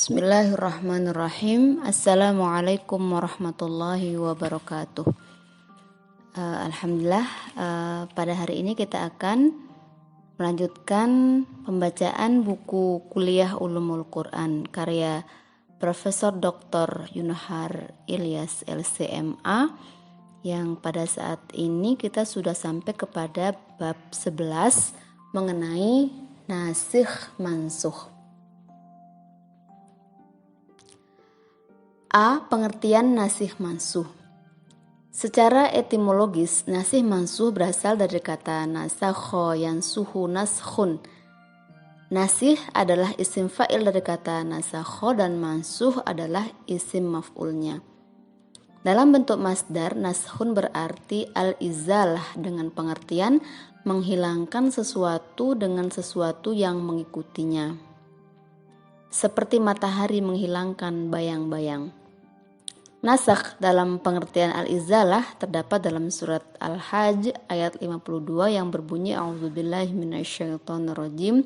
Bismillahirrahmanirrahim. Assalamualaikum warahmatullahi wabarakatuh. Alhamdulillah, pada hari ini kita akan melanjutkan pembacaan buku Kuliah Ulumul Quran karya Profesor Dr. Yunahar Ilyas LCMA, yang pada saat ini kita sudah sampai kepada bab 11 mengenai nasikh mansuh. A. Pengertian nasikh mansuh. Secara etimologis, nasikh mansuh berasal dari kata nasakho yansuhu naskhun. Nasikh adalah isim fa'il dari kata nasakho dan mansuh adalah isim maf'ulnya. Dalam bentuk masdar, naskhun berarti al-izalah dengan pengertian menghilangkan sesuatu dengan sesuatu yang mengikutinya. Seperti matahari menghilangkan bayang-bayang. Nasakh dalam pengertian al-izalah terdapat dalam surat Al-Hajj ayat 52 yang berbunyi A'udzubillahi minasyaitonirrajim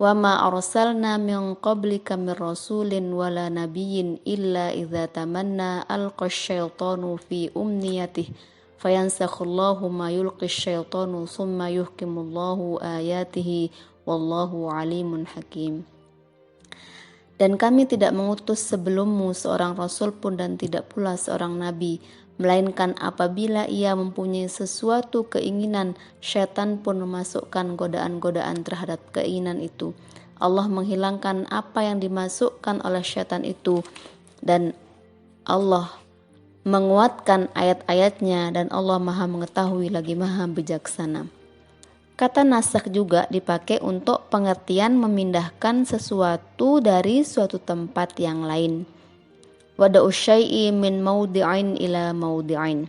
wa ma arsalna min qablika mir rasulin wala nabiyyin illa idza tamanna alqasyaitanu fi umniyatihi fayansakhullahu ma yulqisyaitanu tsumma yuhkimullahu ayatihi wallahu alimun hakim. Dan kami tidak mengutus sebelummu seorang rasul pun dan tidak pula seorang nabi, melainkan apabila ia mempunyai sesuatu keinginan, syaitan pun memasukkan godaan-godaan terhadap keinginan itu. Allah menghilangkan apa yang dimasukkan oleh syaitan itu, dan Allah menguatkan ayat-ayatnya, dan Allah maha mengetahui lagi maha bijaksana. Kata nasakh juga dipakai untuk pengertian memindahkan sesuatu dari suatu tempat yang lain. Wada'u syai'i min maudi'in ila maudi'in.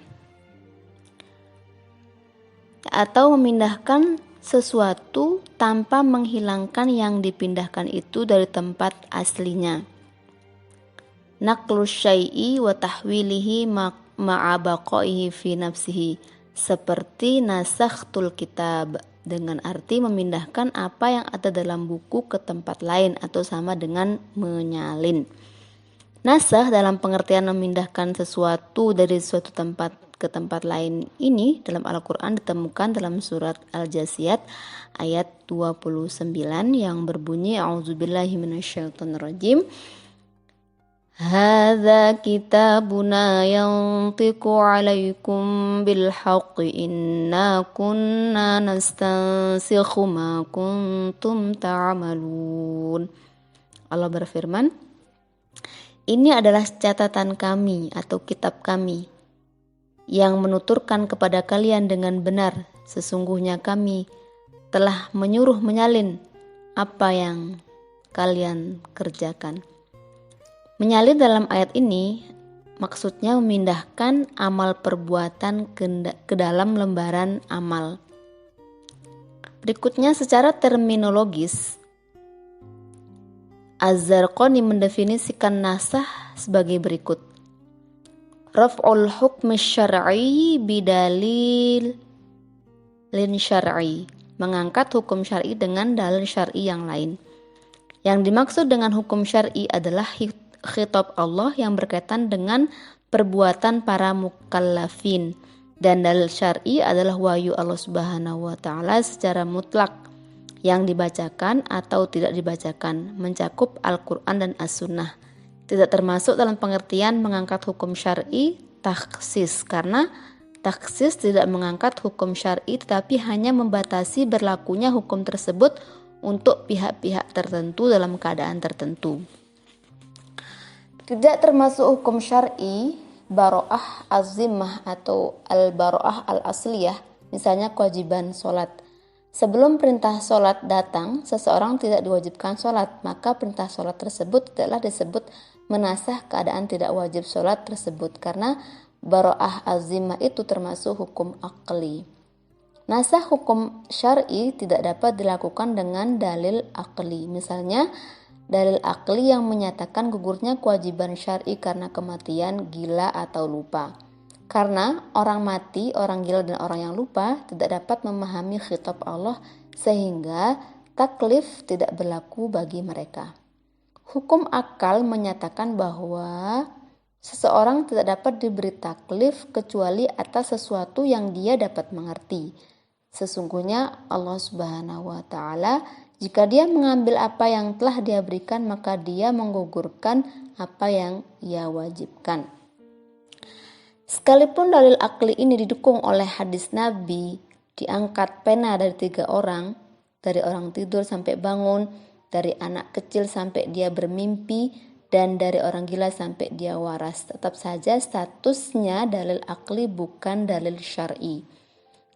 Atau memindahkan sesuatu tanpa menghilangkan yang dipindahkan itu dari tempat aslinya. Naqlu syai'i wa tahwilihi ma'abaqaihi fi nafsihi. Seperti nasakhtul kitab, dengan arti memindahkan apa yang ada dalam buku ke tempat lain atau sama dengan menyalin. Nasakh dalam pengertian memindahkan sesuatu dari suatu tempat ke tempat lain ini dalam Al-Quran ditemukan dalam surat Al-Jasiyat ayat 29 yang berbunyi A'udzubillahi minasyaitonirrajim. Hadza kitabuna yantiqu 'alaikum bil haqqi inna kunna nastansikhu ma kuntum ta'malun. Allah berfirman, ini adalah catatan kami atau kitab kami yang menuturkan kepada kalian dengan benar. Sesungguhnya kami telah menyuruh menyalin apa yang kalian kerjakan. Menyalin dalam ayat ini maksudnya memindahkan amal perbuatan ke dalam lembaran amal. Berikutnya secara terminologis, Az-Zarqani mendefinisikan nasakh sebagai berikut. Raf'ul hukmi syar'i bidalil lin syar'i, mengangkat hukum syar'i dengan dalil syar'i yang lain. Yang dimaksud dengan hukum syar'i adalah khitab Allah yang berkaitan dengan perbuatan para mukallafin, dan dalil syar'i adalah wahyu Allah Subhanahu wa taala secara mutlak yang dibacakan atau tidak dibacakan, mencakup Al-Qur'an dan As-Sunnah. Tidak termasuk dalam pengertian mengangkat hukum syar'i takhsis, karena takhsis tidak mengangkat hukum syar'i tetapi hanya membatasi berlakunya hukum tersebut untuk pihak-pihak tertentu dalam keadaan tertentu. Tidak termasuk hukum syar'i baro'ah az-zimmah atau al-baro'ah al-asliyah, misalnya kewajiban sholat. Sebelum perintah sholat datang, seseorang tidak diwajibkan sholat, maka perintah sholat tersebut tidaklah disebut menasakh keadaan tidak wajib sholat tersebut, karena baro'ah az-zimmah itu termasuk hukum aqli. Nasakh hukum syar'i tidak dapat dilakukan dengan dalil aqli, misalnya dalil akli yang menyatakan gugurnya kewajiban syar'i karena kematian, gila, atau lupa. Karena orang mati, orang gila, dan orang yang lupa tidak dapat memahami khitab Allah sehingga taklif tidak berlaku bagi mereka. Hukum akal menyatakan bahwa seseorang tidak dapat diberi taklif kecuali atas sesuatu yang dia dapat mengerti. Sesungguhnya Allah Subhanahu wa Ta'ala, jika dia mengambil apa yang telah dia berikan, maka dia menggugurkan apa yang ia wajibkan. Sekalipun dalil akli ini didukung oleh hadis Nabi, diangkat pena dari 3 orang, dari orang tidur sampai bangun, dari anak kecil sampai dia bermimpi, dan dari orang gila sampai dia waras. Tetap saja statusnya dalil akli bukan dalil syar'i.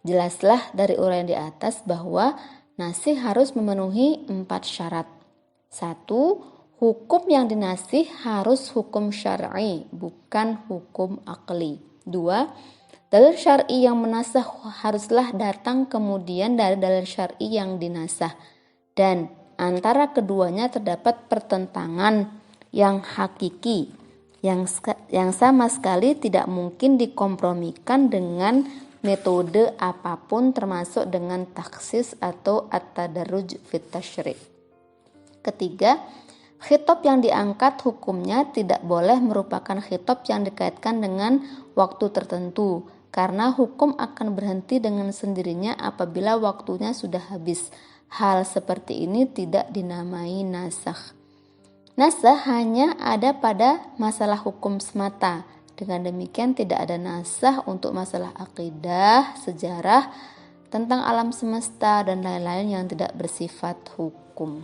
Jelaslah dari uraian di atas bahwa nasih harus memenuhi 4 syarat. 1. Hukum yang dinasih harus hukum syar'i, bukan hukum akli. 2. Dalil syar'i yang menasah haruslah datang kemudian dari dalil syar'i yang dinasah. Dan antara keduanya terdapat pertentangan yang hakiki, yang sama sekali tidak mungkin dikompromikan dengan metode apapun, termasuk dengan taksis atau at-tadarruj fit tasyri'. Ketiga, khitab yang diangkat hukumnya tidak boleh merupakan khitab yang dikaitkan dengan waktu tertentu, karena hukum akan berhenti dengan sendirinya apabila waktunya sudah habis. Hal seperti ini tidak dinamai nasakh. Nasakh hanya ada pada masalah hukum semata. Dengan demikian tidak ada nasakh untuk masalah akidah, sejarah, tentang alam semesta, dan lain-lain yang tidak bersifat hukum.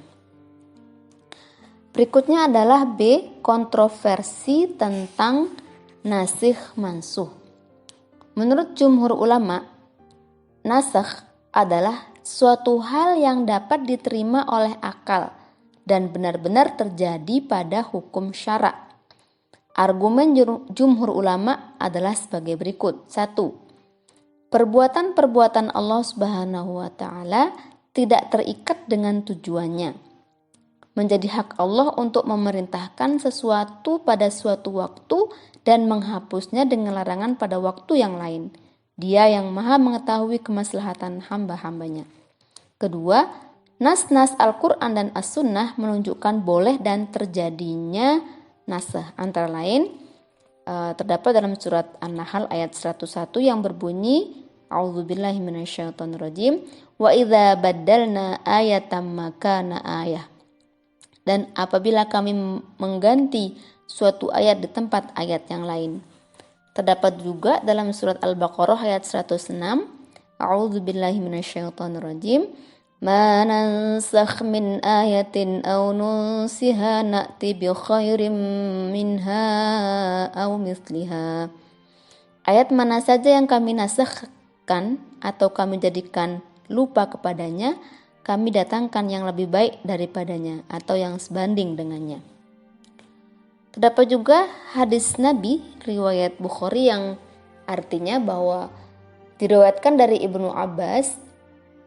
Berikutnya adalah B. Kontroversi tentang nasikh mansuh. Menurut jumhur ulama, nasakh adalah suatu hal yang dapat diterima oleh akal dan benar-benar terjadi pada hukum syara'. Argumen jumhur ulama adalah sebagai berikut. 1. Perbuatan-perbuatan Allah Subhanahu wa Ta'ala tidak terikat dengan tujuannya. Menjadi hak Allah untuk memerintahkan sesuatu pada suatu waktu dan menghapusnya dengan larangan pada waktu yang lain. Dia yang maha mengetahui kemaslahatan hamba-hambanya. Kedua, nas-nas Al-Quran dan As-Sunnah menunjukkan boleh dan terjadinya nasakh. Antara lain, terdapat dalam surat An-Nahl ayat 101 yang berbunyi, A'udzubillahi minasyaitonirrajim, wa idza baddalna ayatan makana ayah. Dan apabila kami mengganti suatu ayat di tempat ayat yang lain. Terdapat juga dalam surat Al-Baqarah ayat 106, A'udzubillahi minasyaitonirrajim, ma nansakh min ayatin aw nunsiha na'ti bi khairin minha aw mithliha. Ayat mana saja yang kami nasakhkan atau kami jadikan lupa kepadanya, kami datangkan yang lebih baik daripadanya atau yang sebanding dengannya. Terdapat juga hadis Nabi riwayat Bukhari yang artinya bahwa diriwayatkan dari Ibnu Abbas,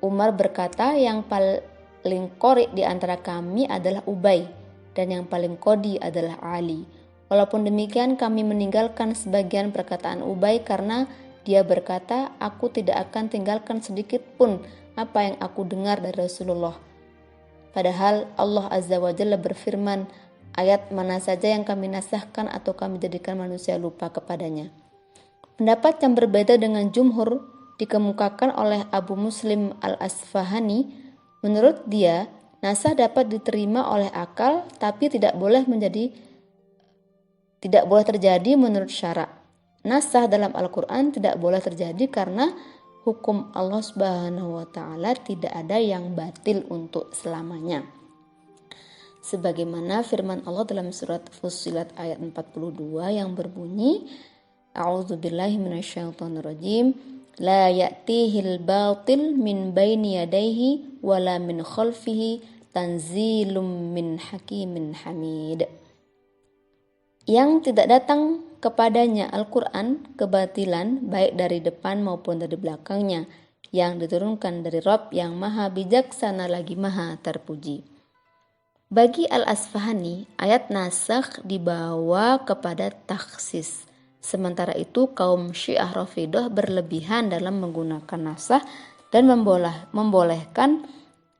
Umar berkata, yang paling qori di antara kami adalah Ubay dan yang paling qodi adalah Ali. Walaupun demikian kami meninggalkan sebagian perkataan Ubay karena dia berkata, aku tidak akan tinggalkan sedikit pun apa yang aku dengar dari Rasulullah. Padahal Allah Azza wa Jalla berfirman, ayat mana saja yang kami nasahkan atau kami jadikan manusia lupa kepadanya. Pendapat yang berbeda dengan jumhur dikemukakan oleh Abu Muslim Al-Asfahani. Menurut dia, nasakh dapat diterima oleh akal tapi tidak boleh terjadi menurut syara'. Nasakh dalam Al-Quran tidak boleh terjadi karena hukum Allah Subhanahu wa Ta'ala tidak ada yang batil untuk selamanya. Sebagaimana firman Allah dalam surat Fussilat ayat 42 yang berbunyi, A'udzubillahi minasyaitonirrajim, la ya'tihil batil min baini yadayhi wala min khalfihi tanzilum min hakimin hamid. Yang tidak datang kepadanya Al-Quran kebatilan baik dari depan maupun dari belakangnya, yang diturunkan dari Rabb yang maha bijaksana lagi maha terpuji. Bagi Al-Asfahani, ayat nasakh dibawa kepada taksis. Sementara itu kaum Syiah Rafidah berlebihan dalam menggunakan nasakh dan membolehkan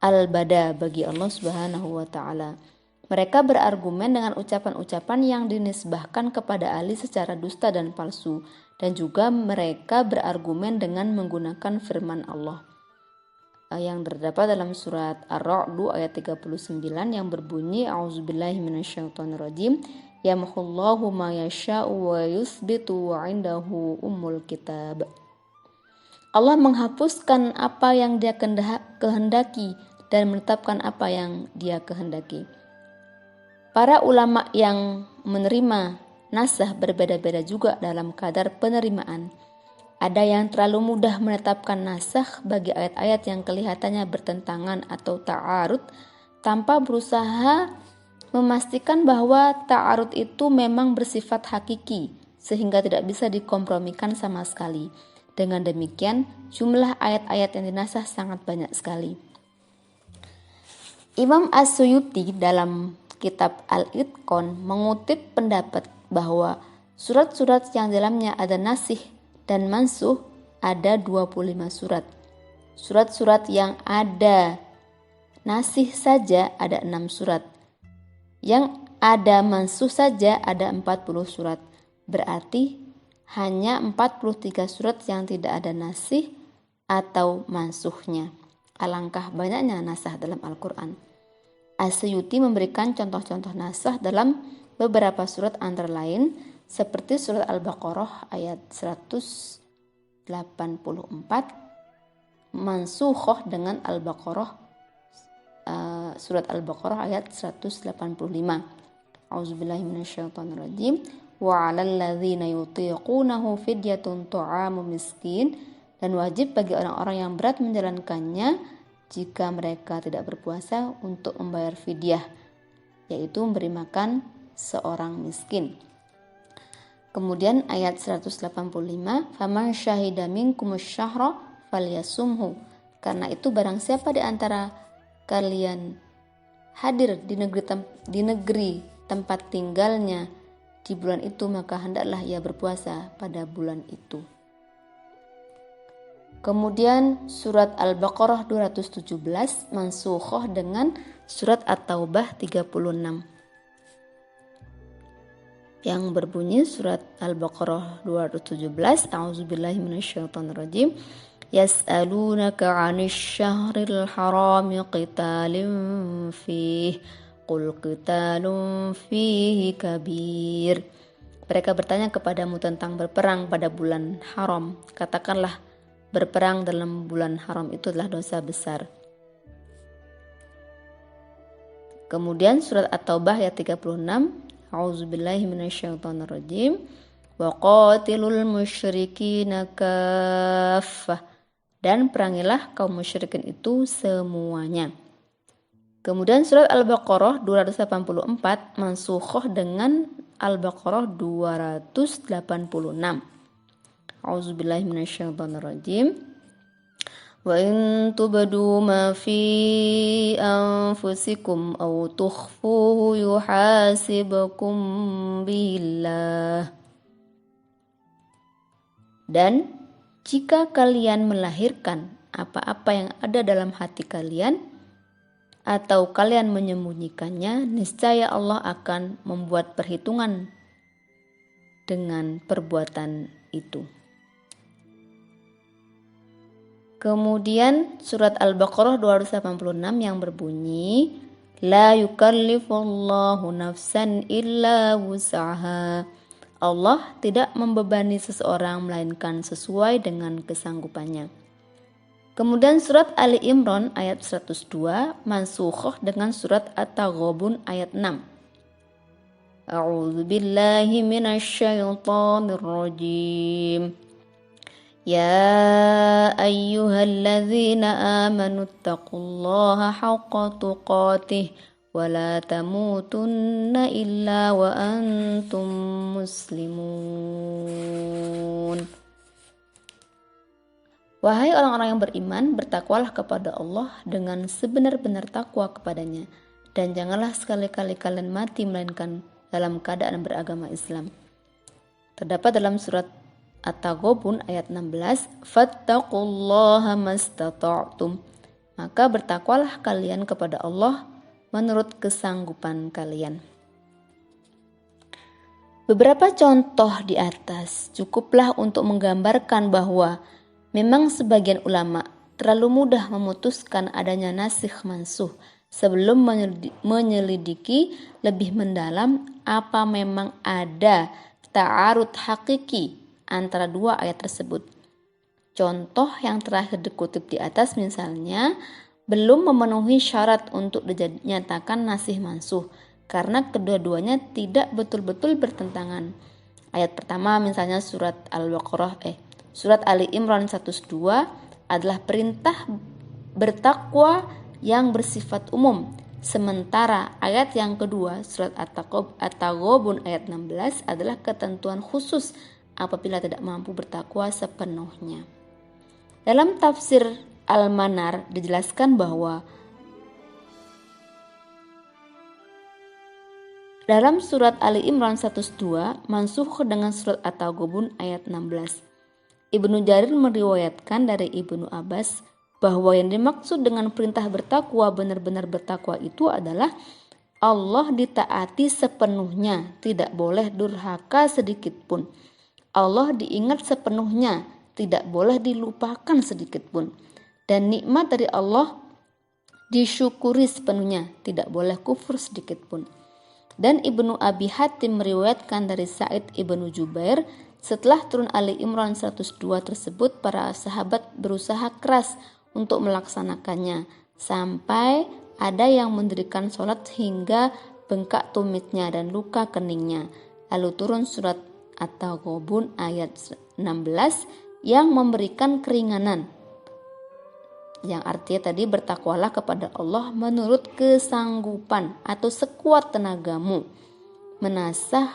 al-bada bagi Allah Subhanahu wa Ta'ala. Mereka berargumen dengan ucapan-ucapan yang dinisbahkan kepada Ali secara dusta dan palsu, dan juga mereka berargumen dengan menggunakan firman Allah yang terdapat dalam surat Ar-Ra'd ayat 39 yang berbunyi A'udzubillahi minasyaitonirrajim yamhullahu ma yasha'u wa yuthbitu wa 'indahu ummul kitab. Allah menghapuskan apa yang Dia kehendaki dan menetapkan apa yang Dia kehendaki. Para ulama yang menerima nasakh berbeda-beda juga dalam kadar penerimaan. Ada yang terlalu mudah menetapkan nasakh bagi ayat-ayat yang kelihatannya bertentangan atau ta'arud tanpa berusaha memastikan bahwa ta'arud itu memang bersifat hakiki sehingga tidak bisa dikompromikan sama sekali. Dengan demikian, jumlah ayat-ayat yang dinasakh sangat banyak sekali. Imam As-Suyuti dalam kitab Al-Itqan mengutip pendapat bahwa surat-surat yang dalamnya ada nasikh dan mansuh ada 25 surat. Surat-surat yang ada nasikh saja ada 6 surat. Yang ada mansuh saja ada 40 surat. Berarti hanya 43 surat yang tidak ada nasikh atau mansuhnya. Alangkah banyaknya nasakh dalam Al-Quran. As-Suyuti memberikan contoh-contoh nasakh dalam beberapa surat antara lain seperti surat Al-Baqarah ayat 184 mansukhoh dengan Al-Baqarah surat Al-Baqarah ayat 185. A'udzubillahi minasyaitonirrajim wa 'alal ladzina yutiqunahu fidyatun ta'amu miskin, dan wajib bagi orang-orang yang berat menjalankannya jika mereka tidak berpuasa untuk membayar fidyah, yaitu memberi makan seorang miskin. Kemudian ayat 185, faman syahida minkumus syahra falyasumhu, karena itu barang siapa di antara kalian hadir di negeri tempat tinggalnya di bulan itu, maka hendaklah ia berpuasa pada bulan itu. Kemudian surat Al-Baqarah 217 mansukhoh dengan surat At-Taubah 36 yang berbunyi surat Al-Baqarah 217, A'udzubillahi minasyaitonirrajim, yas'alunaka 'anasy syahril harami qitalin fihi qul qitalun fihi kabir. Mereka bertanya kepadamu tentang berperang pada bulan haram. Katakanlah, berperang dalam bulan haram itu adalah dosa besar. Kemudian surat At-Taubah ayat 36, A'udzubillahi minasyaitonirrajim wa qatilul musyrikina kaffah, dan perangilah kaum musyrikin itu semuanya. Kemudian surat Al-Baqarah 284 mansukhoh dengan Al-Baqarah 286. A'udzubillahi minasyaitonirrajim wa in tubdu ma fi anfusikum aw tukhfuhu yuhasibukum billah, dan jika kalian melahirkan apa-apa yang ada dalam hati kalian atau kalian menyembunyikannya, niscaya Allah akan membuat perhitungan dengan perbuatan itu. Kemudian surat Al-Baqarah 286 yang berbunyi la yukallifullahu nafsan illa wus'aha. Allah tidak membebani seseorang melainkan sesuai dengan kesanggupannya. Kemudian surat Ali Imran ayat 102 mansukhoh dengan surat At-Taghabun ayat 6. A'udzu billahi minasyaitonir rajim. Ya ayyuhalladzina amanu taqullaha haqqa tuqatih wa la tamutunna illa wa antum muslimun. Wahai orang-orang yang beriman, bertakwalah kepada Allah dengan sebenar-benar takwa kepadanya, dan janganlah sekali-kali kalian mati melainkan dalam keadaan beragama Islam. Terdapat dalam surat At-Taghabun ayat 16, fattaqullaha mastata'tum, maka bertakwalah kalian kepada Allah menurut kesanggupan kalian. Beberapa contoh di atas cukuplah untuk menggambarkan bahwa memang sebagian ulama terlalu mudah memutuskan adanya nasikh mansuh sebelum menyelidiki lebih mendalam apa memang ada ta'arud hakiki antara dua ayat tersebut. Contoh yang terakhir dikutip di atas misalnya belum memenuhi syarat untuk dinyatakan nasikh mansuh karena kedua-duanya tidak betul-betul bertentangan. Ayat pertama misalnya surat Ali Imran 102 adalah perintah bertakwa yang bersifat umum. Sementara ayat yang kedua surat At-Taghabun ayat 16 adalah ketentuan khusus apabila tidak mampu bertakwa sepenuhnya. Dalam tafsir Al-Manar dijelaskan bahwa dalam surat Ali Imran 102 mansukh dengan surat At-Taghabun ayat 16. Ibnu Jarir meriwayatkan dari Ibnu Abbas bahwa yang dimaksud dengan perintah bertakwa benar-benar bertakwa itu adalah Allah ditaati sepenuhnya, tidak boleh durhaka sedikit pun. Allah diingat sepenuhnya, tidak boleh dilupakan sedikit pun. Dan nikmat dari Allah disyukuri sepenuhnya, tidak boleh kufur sedikit pun. Dan Ibnu Abi Hatim meriwayatkan dari Sa'id Ibnu Jubair, setelah turun Ali Imran 102 tersebut, para sahabat berusaha keras untuk melaksanakannya, sampai ada yang mendirikan sholat hingga bengkak tumitnya dan luka keningnya. Lalu turun surat At-Taghabun ayat 16 yang memberikan keringanan, yang artinya tadi bertakwalah kepada Allah menurut kesanggupan atau sekuat tenagamu, menasah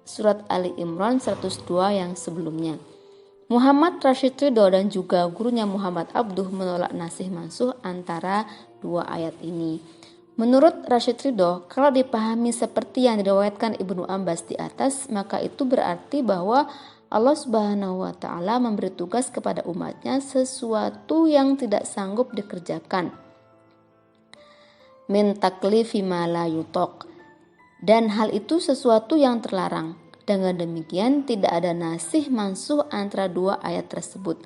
surat Ali Imran 102 yang sebelumnya. Muhammad Rashid Ridho dan juga gurunya Muhammad Abduh menolak nasikh mansuh antara dua ayat ini. Menurut Rashid Ridho, kalau dipahami seperti yang diriwayatkan Ibnu Abbas di atas, maka itu berarti bahwa Allah Subhanahu wa Ta'ala memberi tugas kepada umatnya sesuatu yang tidak sanggup dikerjakan. Min taklifi ma la yutaq. Dan hal itu sesuatu yang terlarang. Dengan demikian tidak ada nasikh mansuh antara dua ayat tersebut.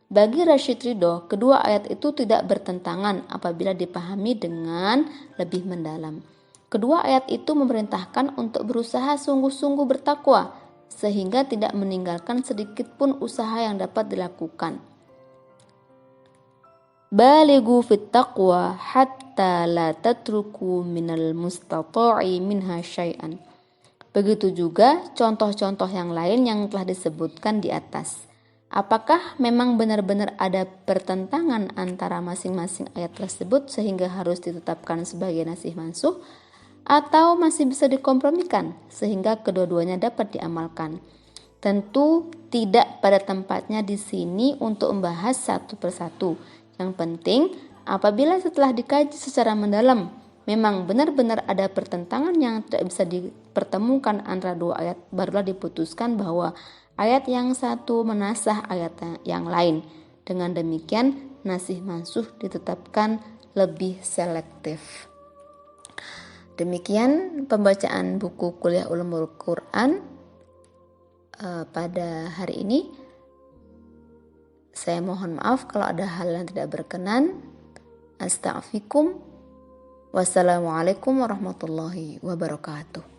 Bagi Rashid Ridho, kedua ayat itu tidak bertentangan apabila dipahami dengan lebih mendalam. Kedua ayat itu memerintahkan untuk berusaha sungguh-sungguh bertakwa, sehingga tidak meninggalkan sedikit pun usaha yang dapat dilakukan. Balighu fit taqwa hatta la tatruku minal mustata'i minha syai'an. Begitu juga contoh-contoh yang lain yang telah disebutkan di atas. Apakah memang benar-benar ada pertentangan antara masing-masing ayat tersebut sehingga harus ditetapkan sebagai nasikh mansuh? Atau masih bisa dikompromikan sehingga kedua-duanya dapat diamalkan? Tentu tidak pada tempatnya di sini untuk membahas satu persatu. Yang penting apabila setelah dikaji secara mendalam memang benar-benar ada pertentangan yang tidak bisa dipertemukan antara dua ayat, barulah diputuskan bahwa ayat yang satu menasah ayat yang lain. Dengan demikian nasikh mansuh ditetapkan lebih selektif. Demikian pembacaan buku Kuliah Ulumul Quran pada hari ini. Saya mohon maaf kalau ada hal yang tidak berkenan. Astaghfirukum. Wassalamualaikum warahmatullahi wabarakatuh.